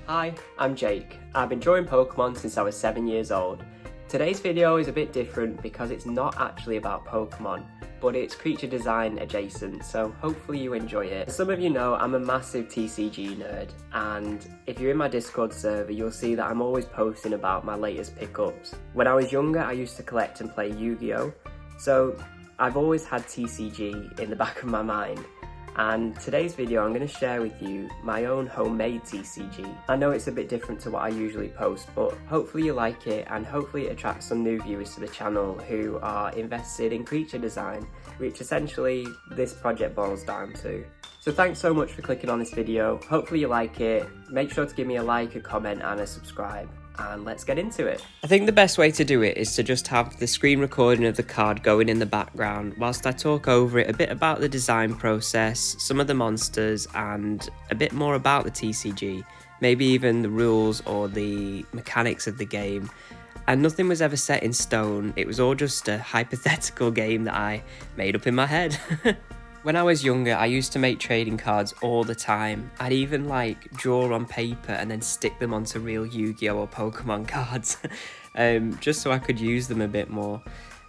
Hi, I'm Jake. I've been drawing Pokemon since I was 7 years old. Today's video is a bit different because it's not actually about Pokemon, but it's creature design adjacent, so hopefully you enjoy it. As some of you know, I'm a massive TCG nerd, and if you're in my Discord server, you'll see that I'm always posting about my latest pickups. When I was younger, I used to collect and play Yu-Gi-Oh! So I've always had TCG in the back of my mind. And today's video I'm going to share with you my own homemade TCG. I know it's a bit different to what I usually post, but hopefully you like it and hopefully it attracts some new viewers to the channel who are invested in creature design, which essentially this project boils down to. So thanks so much for clicking on this video, hopefully you like it, make sure to give me a like, a comment and a subscribe. And let's get into it. I think the best way to do it is to just have the screen recording of the card going in the background whilst I talk over it a bit about the design process, some of the monsters and a bit more about the TCG, maybe even the rules or the mechanics of the game. And nothing was ever set in stone, it was all just a hypothetical game that I made up in my head. When I was younger, I used to make trading cards all the time. I'd even draw on paper and then stick them onto real Yu-Gi-Oh! Or Pokemon cards, just so I could use them a bit more.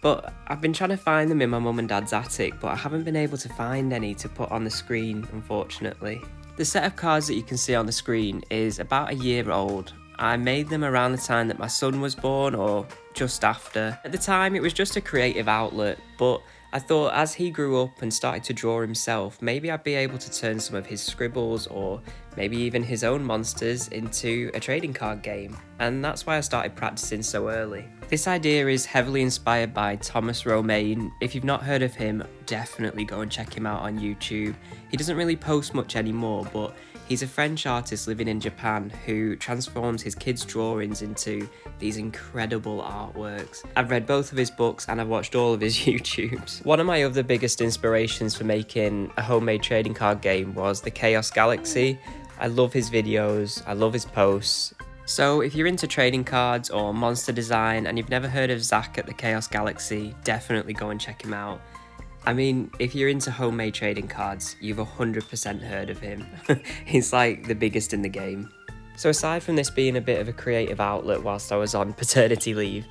But I've been trying to find them in my mum and dad's attic, but I haven't been able to find any to put on the screen, unfortunately. The set of cards that you can see on the screen is about a year old. I made them around the time that my son was born or just after. At the time, it was just a creative outlet, but I thought as he grew up and started to draw himself, maybe I'd be able to turn some of his scribbles or maybe even his own monsters into a trading card game. And that's why I started practicing so early. This idea is heavily inspired by Thomas Romaine. If you've not heard of him, definitely go and check him out on YouTube. He doesn't really post much anymore, but he's a French artist living in Japan who transforms his kids' drawings into these incredible artworks. I've read both of his books and I've watched all of his YouTubes. One of my other biggest inspirations for making a homemade trading card game was the Chaos Galaxy. I love his videos, I love his posts. So if you're into trading cards or monster design and you've never heard of Zach at the Chaos Galaxy, definitely go and check him out. I mean, if you're into homemade trading cards, you've 100% heard of him. He's like the biggest in the game. So aside from this being a bit of a creative outlet whilst I was on paternity leave,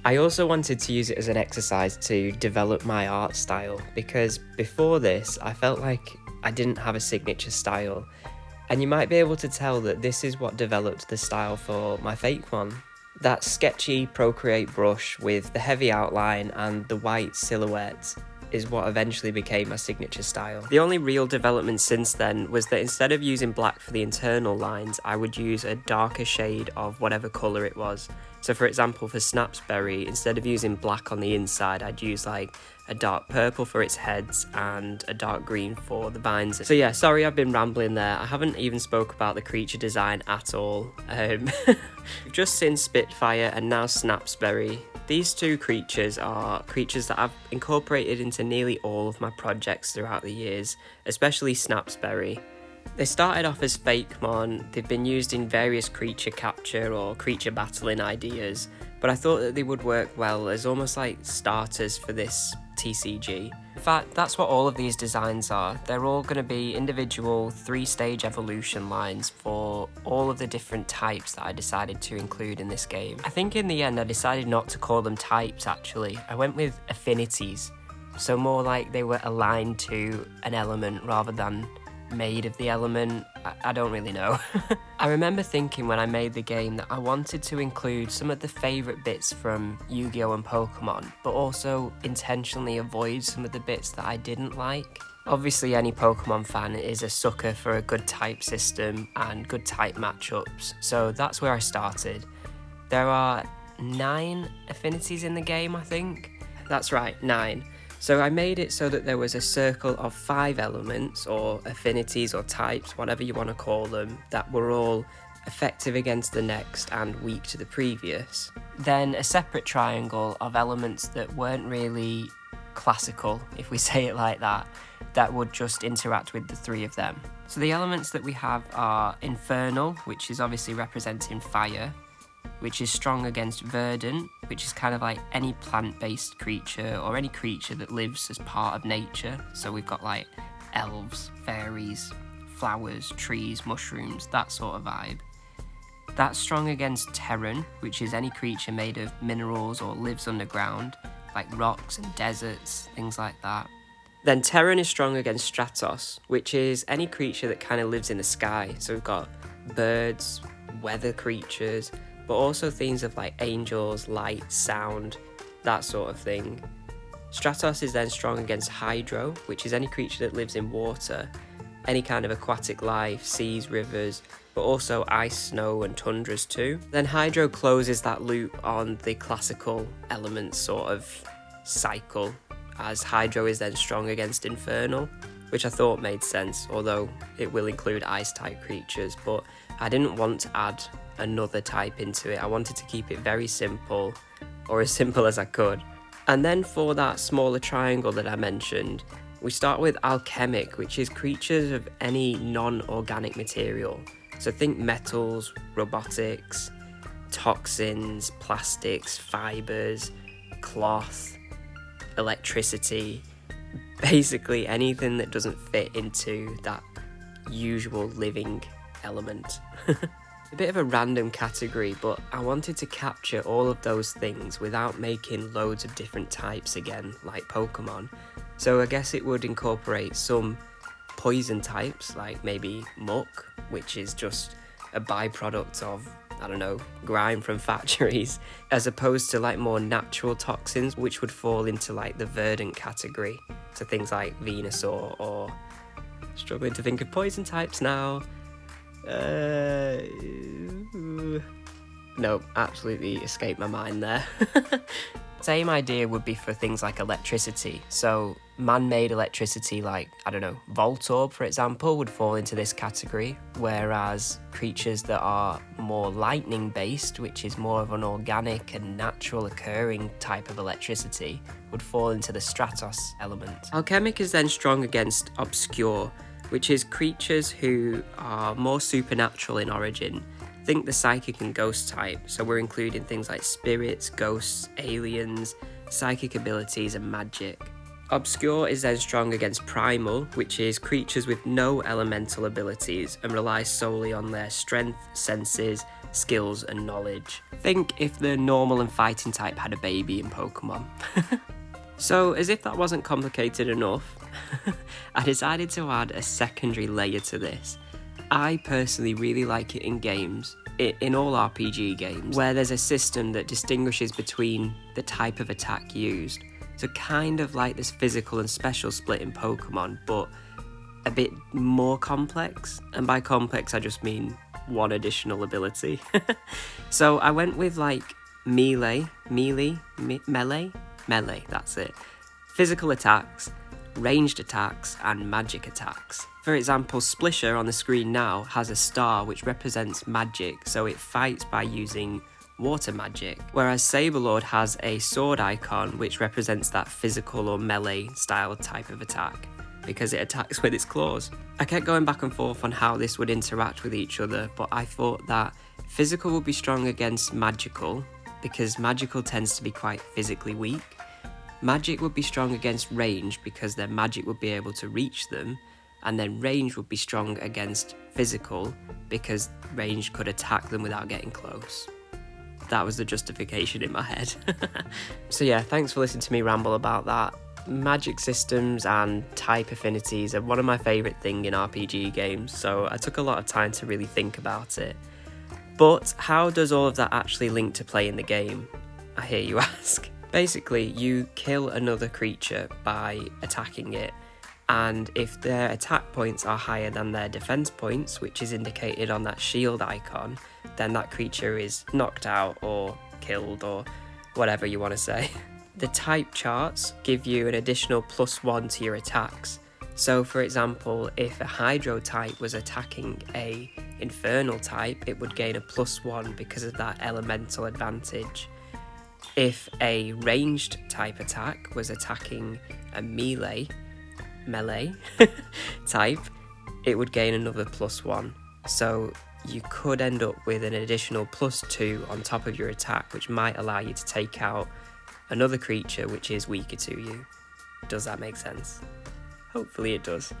I also wanted to use it as an exercise to develop my art style, because before this, I felt like I didn't have a signature style. And you might be able to tell that this is what developed the style for my fake one. That sketchy Procreate brush with the heavy outline and the white silhouette is what eventually became my signature style. The only real development since then was that instead of using black for the internal lines, I would use a darker shade of whatever colour it was. So for example, for Snapsberry, instead of using black on the inside, I'd use a dark purple for its heads and a dark green for the vines. So yeah, sorry I've been rambling there. I haven't even spoke about the creature design at all. We've just seen Spitfire and now Snapsberry. These two creatures are creatures that I've incorporated into nearly all of my projects throughout the years, especially Snapsberry. They started off as Fakemon, they've been used in various creature capture or creature battling ideas, but I thought that they would work well as almost like starters for this TCG. In fact, that's what all of these designs are. They're all going to be individual 3-stage evolution lines for all of the different types that I decided to include in this game. I think in the end I decided not to call them types actually. I went with affinities, so more like they were aligned to an element rather than made of the element. I don't really know. I remember thinking when I made the game that I wanted to include some of the favourite bits from Yu-Gi-Oh! And Pokemon, but also intentionally avoid some of the bits that I didn't like. Obviously any Pokemon fan is a sucker for a good type system and good type matchups, so that's where I started. There are 9 affinities in the game, I think. That's right, 9. So I made it so that there was a circle of 5 elements, or affinities or types, whatever you want to call them, that were all effective against the next and weak to the previous. Then a separate triangle of elements that weren't really classical, if we say it like that would just interact with the 3 of them. So the elements that we have are Infernal, which is obviously representing fire, which is strong against Verdant, which is kind of like any plant-based creature or any creature that lives as part of nature. So we've got elves, fairies, flowers, trees, mushrooms, that sort of vibe. That's strong against Terran, which is any creature made of minerals or lives underground, like rocks and deserts, things like that. Then Terran is strong against Stratos, which is any creature that kind of lives in the sky. So we've got birds, weather creatures, but also things of like angels, light, sound, that sort of thing. Stratos is then strong against Hydro, which is any creature that lives in water, any kind of aquatic life, seas, rivers, but also ice, snow and tundras too. Then Hydro closes that loop on the classical elements sort of cycle, as Hydro is then strong against Infernal, which I thought made sense, although it will include ice type creatures, but I didn't want to add another type into it. I wanted to keep it very simple, or as simple as I could. And then for that smaller triangle that I mentioned, we start with Alchemic, which is creatures of any non-organic material. So think metals, robotics, toxins, plastics, fibers, cloth, electricity, basically anything that doesn't fit into that usual living element. A bit of a random category, but I wanted to capture all of those things without making loads of different types again, like Pokemon. So I guess it would incorporate some poison types, like maybe muck, which is just a byproduct of, I don't know, grime from factories, as opposed to like more natural toxins, which would fall into like the verdant category. So things like Venusaur, or struggling to think of poison types now. No, absolutely escaped my mind there. Same idea would be for things like electricity. So man-made electricity like, I don't know, Voltorb, for example, would fall into this category, whereas creatures that are more lightning-based, which is more of an organic and natural occurring type of electricity, would fall into the Stratos element. Alchemic is then strong against Obscure, which is creatures who are more supernatural in origin. Think the psychic and ghost type, so we're including things like spirits, ghosts, aliens, psychic abilities and magic. Obscure is then strong against Primal, which is creatures with no elemental abilities and rely solely on their strength, senses, skills and knowledge. Think if the normal and fighting type had a baby in Pokemon. So, as if that wasn't complicated enough, I decided to add a secondary layer to this. I personally really like it in games, in all RPG games, where there's a system that distinguishes between the type of attack used. So kind of like this physical and special split in Pokemon, but a bit more complex. And by complex, I just mean one additional ability. So I went with like melee, that's it. Physical attacks, ranged attacks and magic attacks. For example, Splisher on the screen now has a star which represents magic, so it fights by using water magic, whereas Saberlord has a sword icon which represents that physical or melee style type of attack, because it attacks with its claws. I kept going back and forth on how this would interact with each other, but I thought that physical would be strong against magical, because magical tends to be quite physically weak. Magic would be strong against range because their magic would be able to reach them, and then range would be strong against physical because range could attack them without getting close. That was the justification in my head. So yeah, thanks for listening to me ramble about that. Magic systems and type affinities are one of my favourite things in RPG games, so I took a lot of time to really think about it. But how does all of that actually link to play in the game? I hear you ask. Basically, you kill another creature by attacking it, and if their attack points are higher than their defense points, which is indicated on that shield icon, then that creature is knocked out or killed or whatever you want to say. The type charts give you an additional +1 to your attacks. So for example, if a Hydro type was attacking a Infernal type, it would gain a +1 because of that elemental advantage. If a ranged type attack was attacking a melee type, it would gain another +1. So you could end up with an additional +2 on top of your attack, which might allow you to take out another creature which is weaker to you. Does that make sense? Hopefully it does.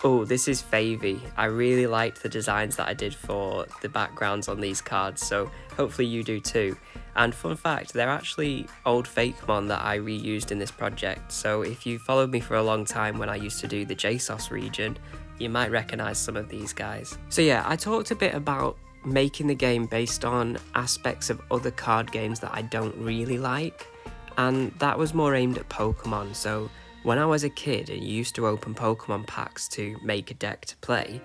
Oh, this is Favy. I really liked the designs that I did for the backgrounds on these cards, so hopefully you do too. And fun fact, they're actually old Fakemon that I reused in this project, so if you followed me for a long time when I used to do the JSOS region, you might recognise some of these guys. So yeah, I talked a bit about making the game based on aspects of other card games that I don't really like, and that was more aimed at Pokemon. So when I was a kid and used to open Pokemon packs to make a deck to play,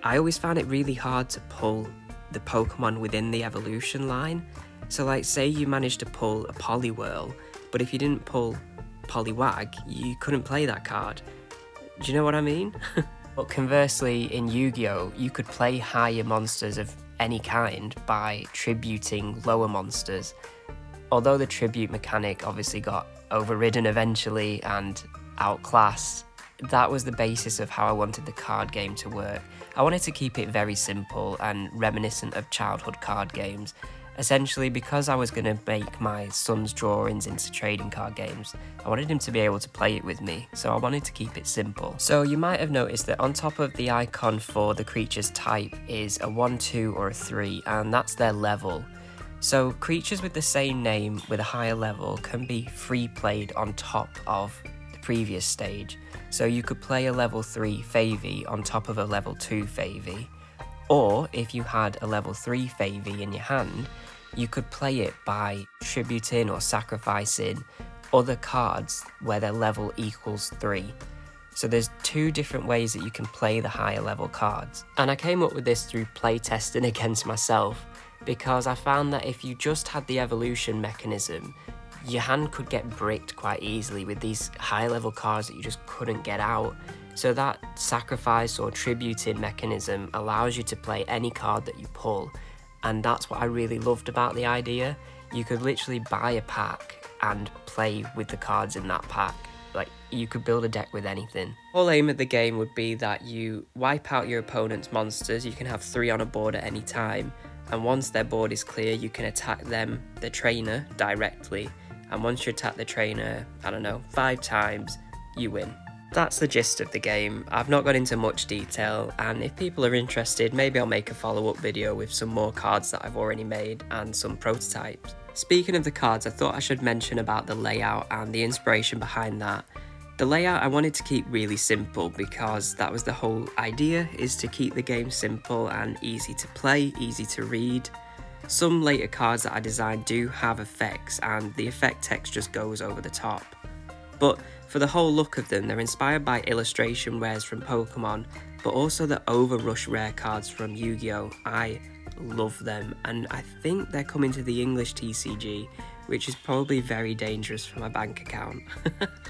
I always found it really hard to pull the Pokemon within the evolution line. So like, say you managed to pull a Poliwhirl, but if you didn't pull Poliwag, you couldn't play that card. Do you know what I mean? But conversely, in Yu-Gi-Oh, you could play higher monsters of any kind by tributing lower monsters. Although the tribute mechanic obviously got overridden eventually and outclassed, that was the basis of how I wanted the card game to work. I wanted to keep it very simple and reminiscent of childhood card games. Essentially, because I was going to make my son's drawings into trading card games, I wanted him to be able to play it with me, so I wanted to keep it simple. So you might have noticed that on top of the icon for the creature's type is a 1, 2 or a 3, and that's their level. So creatures with the same name with a higher level can be free played on top of the previous stage. So you could play a level 3 Favy on top of a level 2 Favy. Or if you had a level 3 Favy in your hand, you could play it by tributing or sacrificing other cards where their level equals 3. So there's 2 different ways that you can play the higher level cards. And I came up with this through playtesting against myself, because I found that if you just had the evolution mechanism, your hand could get bricked quite easily with these high level cards that you just couldn't get out. So that sacrifice or tributing mechanism allows you to play any card that you pull, and that's what I really loved about the idea. You could literally buy a pack and play with the cards in that pack. Like, you could build a deck with anything. Whole aim of the game would be that you wipe out your opponent's monsters. You can have 3 on a board at any time, and once their board is clear, you can attack them, the trainer, directly. And once you attack the trainer, I don't know, 5 times, you win. That's the gist of the game. I've not gone into much detail, and if people are interested, maybe I'll make a follow-up video with some more cards that I've already made and some prototypes. Speaking of the cards, I thought I should mention about the layout and the inspiration behind that. The layout I wanted to keep really simple because that was the whole idea, is to keep the game simple and easy to play, easy to read. Some later cards that I designed do have effects, and the effect text just goes over the top. But for the whole look of them, they're inspired by illustration rares from Pokemon, but also the Overrush rare cards from Yu-Gi-Oh! I love them, and I think they're coming to the English TCG, which is probably very dangerous for my bank account.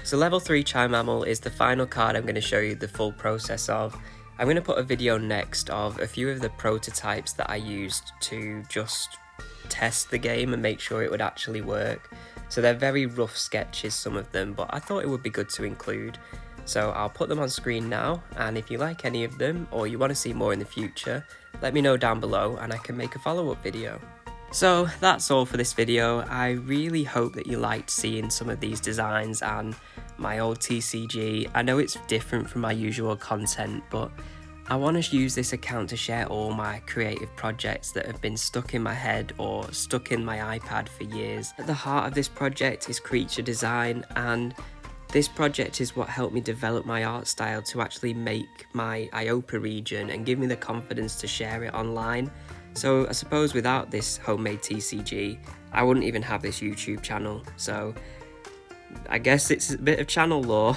So level 3 Chimamel is the final card I'm going to show you the full process of. I'm going to put a video next of a few of the prototypes that I used to just test the game and make sure it would actually work. So they're very rough sketches, some of them, but I thought it would be good to include. So I'll put them on screen now, and if you like any of them or you want to see more in the future, let me know down below and I can make a follow-up video. So that's all for this video. I really hope that you liked seeing some of these designs and my old TCG. I know it's different from my usual content, but I want to use this account to share all my creative projects that have been stuck in my head or stuck in my iPad for years. At the heart of this project is creature design, and this project is what helped me develop my art style to actually make my IOPA region and give me the confidence to share it online. So I suppose without this homemade TCG, I wouldn't even have this YouTube channel. So I guess it's a bit of channel lore.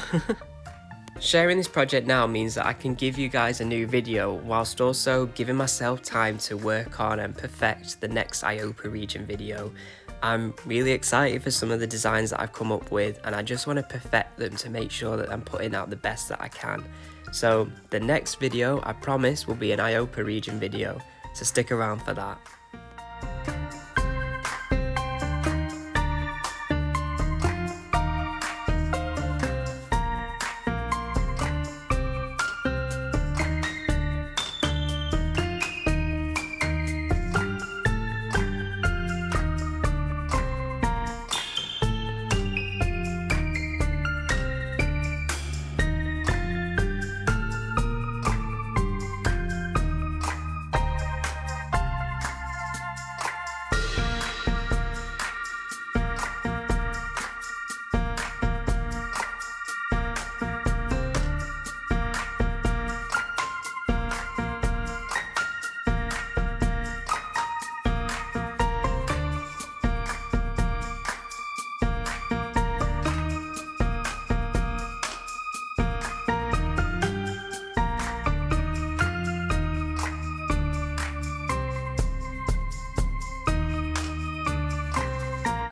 Sharing this project now means that I can give you guys a new video whilst also giving myself time to work on and perfect the next IOPA region video. I'm really excited for some of the designs that I've come up with, and I just want to perfect them to make sure that I'm putting out the best that I can. So the next video, I promise, will be an IOPA region video, so stick around for that.